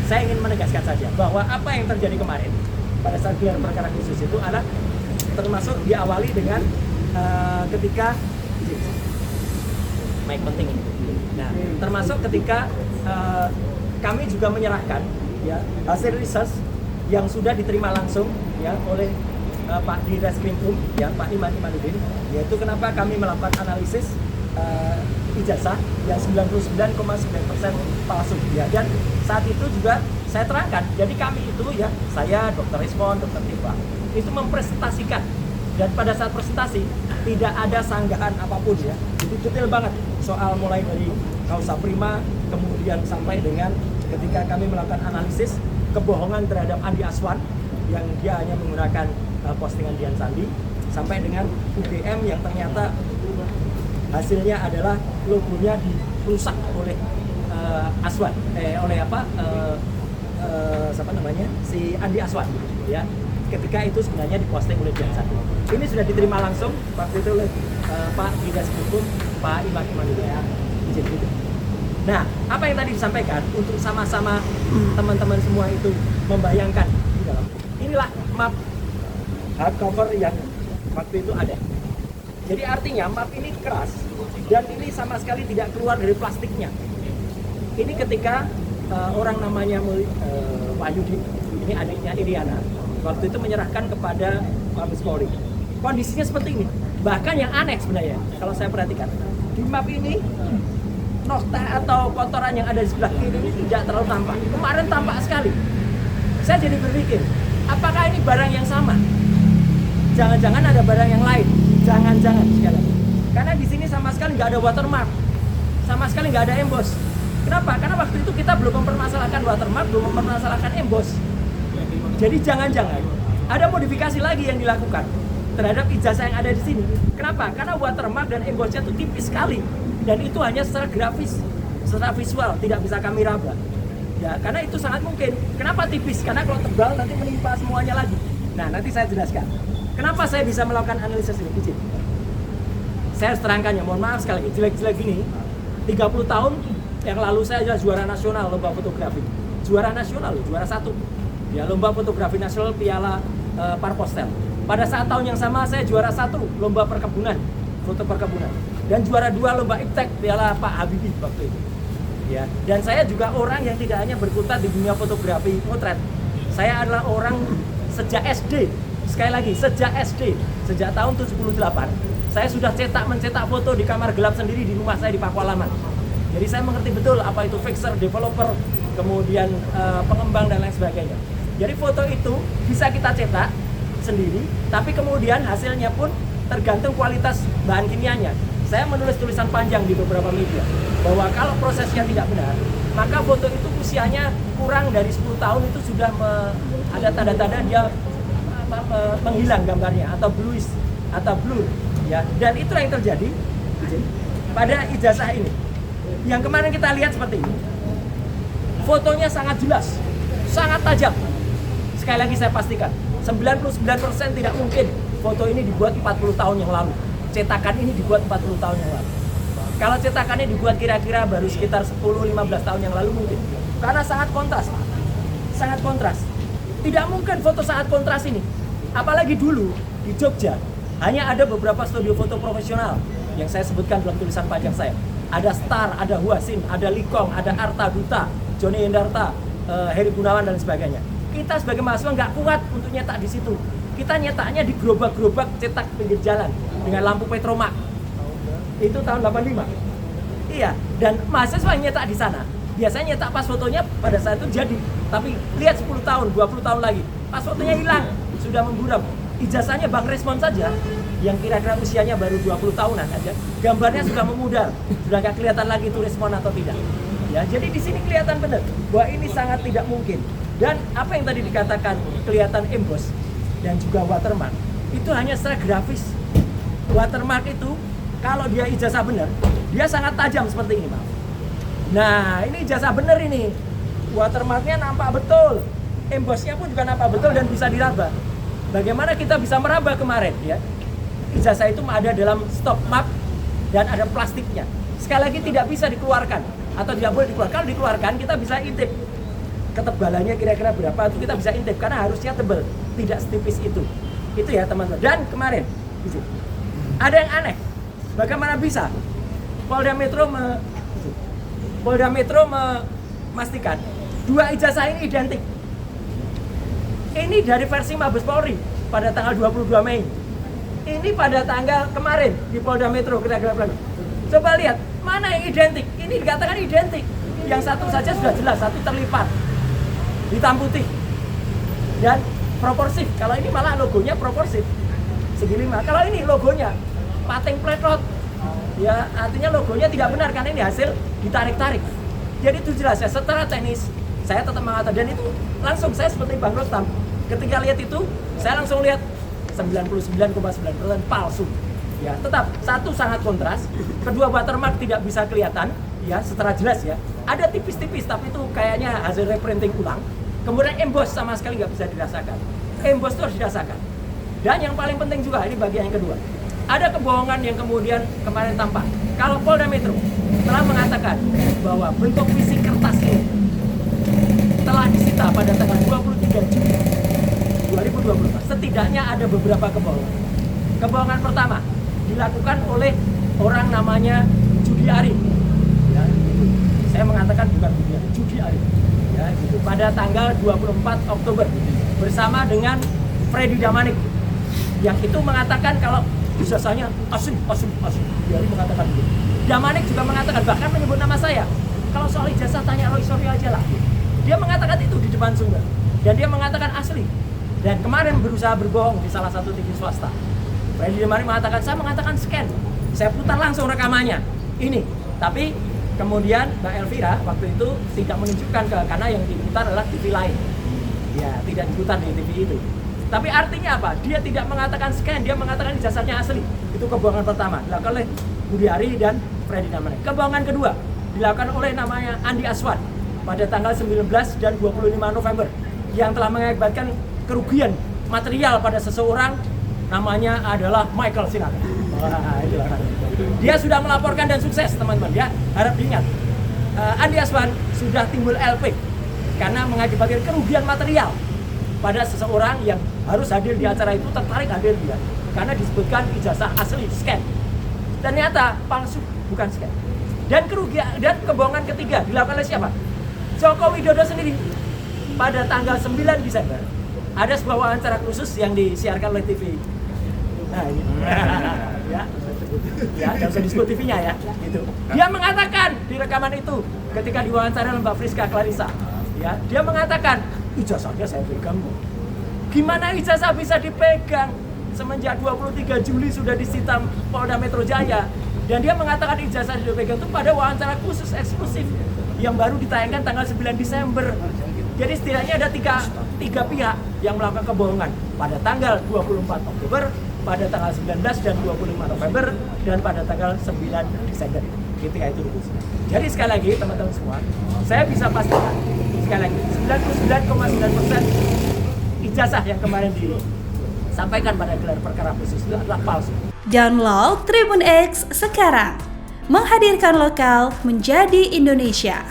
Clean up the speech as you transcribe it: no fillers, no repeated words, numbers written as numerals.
saya ingin menegaskan saja bahwa apa yang terjadi kemarin pada saat gelar perkara khusus itu adalah termasuk diawali dengan ketika mic penting ini. Nah, termasuk ketika kami juga menyerahkan ya hasil research yang sudah diterima langsung ya oleh Pak di Reskrimum ya Pak Iman Imanuddin, yaitu kenapa kami melakukan analisis ijazah yang 99,9% palsu ya. Dan saat itu juga saya terangkan, jadi kami itu ya, saya, Dr. Rismon, Dr. Tifa itu mempresentasikan, dan pada saat presentasi tidak ada sanggahan apapun ya, itu detail banget soal mulai dari kausa prima kemudian sampai dengan ketika kami melakukan analisis kebohongan terhadap Andi Aswan yang dia hanya menggunakan postingan Dian Sandi, sampai dengan UGM yang ternyata hasilnya adalah logonya dirusak oleh Aswan, oleh siapa namanya, si Andi Aswan ya, ketika itu sebenarnya diposting oleh Dian Sandi. Ini sudah diterima langsung waktu itu oleh Pak Dinas Hukum Pak Iman Imanuddin. Nah, apa yang tadi disampaikan untuk sama-sama teman-teman semua itu membayangkan di dalam, inilah map hardcover yang waktu itu ada. Jadi artinya map ini keras dan ini sama sekali tidak keluar dari plastiknya. Ini ketika orang namanya Wahyudi, ini adiknya Iriana, waktu itu menyerahkan kepada Mabes Polri. Kondisinya seperti ini. Bahkan yang aneh sebenarnya, kalau saya perhatikan, di map ini nokta atau kotoran yang ada di sebelah kiri ini tidak terlalu tampak. Kemarin tampak sekali. Saya jadi berpikir, apakah ini barang yang sama? Jangan-jangan ada barang yang lain. Jangan-jangan sekali lagi. Karena di sini sama sekali nggak ada watermark, sama sekali nggak ada emboss. Kenapa? Karena waktu itu kita belum mempermasalahkan watermark, belum mempermasalahkan emboss. Jadi jangan-jangan ada modifikasi lagi yang dilakukan terhadap ijazah yang ada di sini. Kenapa? Karena watermark dan embossnya itu tipis sekali, dan itu hanya secara grafis, secara visual, tidak bisa kami raba. Ya, karena itu sangat mungkin. Kenapa tipis? Karena kalau tebal nanti menimpa semuanya lagi. Nah, nanti saya jelaskan. Kenapa saya bisa melakukan analisis ini? Izin. Saya harus terangkan ya, mohon maaf sekali lagi, jelek-jelek gini. 30 tahun yang lalu saya adalah juara nasional lomba fotografi. Juara nasional loh, juara 1. Ya, lomba fotografi nasional Piala Parpostel. Pada saat tahun yang sama saya juara 1 lomba perkebunan, foto perkebunan. Dan juara 2 lomba iptek Piala Pak Habibie waktu itu. Ya, dan saya juga orang yang tidak hanya berkutat di dunia fotografi potret. Saya adalah orang sejak SD. Sekali lagi, sejak SD, sejak tahun 78, saya sudah mencetak foto di kamar gelap sendiri di rumah saya di Pakualaman. Jadi saya mengerti betul apa itu fixer, developer, kemudian pengembang dan lain sebagainya. Jadi foto itu bisa kita cetak sendiri, tapi kemudian hasilnya pun tergantung kualitas bahan kimianya. Saya menulis tulisan panjang di beberapa media bahwa kalau prosesnya tidak benar, maka foto itu usianya kurang dari 10 tahun itu sudah ada tanda-tanda dia menghilang gambarnya atau bluish atau blur ya, dan itu yang terjadi pada ijazah ini yang kemarin kita lihat seperti ini. Fotonya sangat jelas, sangat tajam. Sekali lagi saya pastikan 99% tidak mungkin foto ini dibuat 40 tahun yang lalu, cetakan ini dibuat 40 tahun yang lalu. Kalau cetakannya dibuat kira-kira baru sekitar 10-15 tahun yang lalu mungkin, karena sangat kontras, sangat kontras. Tidak mungkin foto sangat kontras ini. Apalagi dulu di Jogja hanya ada beberapa studio foto profesional yang saya sebutkan dalam tulisan panjang saya. Ada Star, ada Huasin, ada Likong, ada Arta Duta, Joni Hendarta, Heri Gunawan dan sebagainya. Kita sebagai mahasiswa nggak kuat untuk nyetak di situ. Kita nyetaknya di gerobak-gerobak cetak pinggir jalan dengan lampu petromak. Itu tahun 85. Iya, dan mahasiswa yang nyetak di sana biasanya nyetak pas fotonya pada saat itu jadi, tapi lihat 10 tahun, 20 tahun lagi, pas fotonya hilang, sudah memburam. Ijazahnya Bang Resmon saja, yang kira-kira usianya baru 20 tahunan aja, gambarnya sudah memudar, sudah nggak kelihatan lagi itu Resmon atau tidak. Ya, jadi di sini kelihatan benar bahwa ini sangat tidak mungkin. Dan apa yang tadi dikatakan kelihatan emboss dan juga watermark, itu hanya secara grafis. Watermark itu kalau dia ijazah benar, dia sangat tajam seperti ini, Pak. Nah, ini ijazah bener ini. Watermarknya nampak betul. Embossnya pun juga nampak betul dan bisa diraba. Bagaimana kita bisa meraba kemarin ya? Ijazah itu ada dalam stok map dan ada plastiknya. Sekali lagi tidak bisa dikeluarkan atau tidak boleh dikeluarkan. Kalau dikeluarkan kita bisa intip. ketebalannya kira-kira berapa itu kita bisa intip karena harusnya tebal, tidak setipis itu ya teman-teman. Dan kemarin ada yang aneh, bagaimana bisa Polda Metro memastikan dua ijazah ini identik. Ini dari versi Mabes Polri pada tanggal 22 Mei. Ini pada tanggal kemarin di Polda Metro kira-kira berapa? Coba lihat mana yang identik. Ini dikatakan identik. Yang satu saja sudah jelas, satu terlipat hitam putih dan proporsif. Kalau ini malah logonya proporsif segi 5. Kalau ini logonya pating pletot, ya artinya logonya tidak benar karena ini hasil ditarik-tarik. Jadi itu jelas ya, secara teknis saya tetap mengatakan, dan itu langsung saya seperti Bang Rostam ketika lihat itu saya langsung lihat 99,9% palsu. Ya, tetap satu sangat kontras, kedua watermark tidak bisa kelihatan ya secara jelas ya. Ada tipis-tipis tapi itu kayaknya hasil reprinting ulang. Kemudian emboss sama sekali nggak bisa dirasakan. Emboss itu harus dirasakan. Dan yang paling penting juga, ini bagian yang kedua. Ada kebohongan yang kemudian kemarin tampak. Kalau Polda Metro telah mengatakan bahwa bentuk fisik kertas ini telah disita pada tanggal 23 Juni 2024. Setidaknya ada beberapa kebohongan. Kebohongan pertama dilakukan oleh orang namanya Judi Ari. Ya, gitu. Saya mengatakan bukan Judi Ari. Ya, gitu. Pada tanggal 24 Oktober bersama dengan Freddy Damanik yang itu mengatakan kalau ijazahnya asli. Judi Ari mengatakan begitu. Damanik juga mengatakan, bahkan menyebut nama saya. Kalau soal ijazah tanya Roy Suryo aja lah. Dia mengatakan itu di depan sumber dan dia mengatakan asli. Dan kemarin berusaha berbohong di salah satu TV swasta. Freddy Damanik mengatakan, saya mengatakan scan. Saya putar langsung rekamannya. Ini. Tapi kemudian Mbak Elvira waktu itu tidak menunjukkan karena yang diputar adalah TV lain. Ya, tidak diputar di TV itu. Tapi artinya apa? Dia tidak mengatakan scan, dia mengatakan ijazahnya asli. Itu kebohongan pertama dilakukan oleh Budi Ari dan Freddy Damanik. Kebohongan kedua dilakukan oleh namanya Andi Aswan pada tanggal 19 dan 25 November yang telah mengakibatkan kerugian material pada seseorang namanya adalah Michael Silakan. Dia sudah melaporkan dan sukses teman-teman ya, harap diingat. Andi Aswan sudah timbul LP karena mengakibatkan kerugian material pada seseorang yang harus hadir di acara itu, tertarik hadir dia karena disebutkan ijazah asli scan. Ternyata palsu, bukan scan. Dan kerugian dan kebohongan ketiga dilakukan oleh siapa? Joko Widodo sendiri. Pada tanggal 9 Desember ada sebuah wawancara khusus yang disiarkan oleh TV. Nah ini, ya, jangan usah disebut TV-nya ya, gitu. Dia mengatakan di rekaman itu ketika diwawancara oleh Mbak Friska Clarissa, ya, dia mengatakan ijazahnya saya pegang. Gimana ijazah bisa dipegang? Semenjak 23 Juli sudah disita Polda Metro Jaya, dan dia mengatakan ijazah dipegang itu pada wawancara khusus eksklusif yang baru ditayangkan tanggal 9 Desember. Jadi setidaknya ada tiga pihak yang melakukan kebohongan pada tanggal 24 Oktober, pada tanggal 19 dan 25 November, dan pada tanggal 9 Desember. Ketika itu rumusnya. Jadi sekali lagi teman-teman semua, saya bisa pastikan sekali lagi 99,9% ijazah yang kemarin disampaikan pada gelar perkara khusus itu adalah palsu. Download Tribun X sekarang, menghadirkan lokal menjadi Indonesia.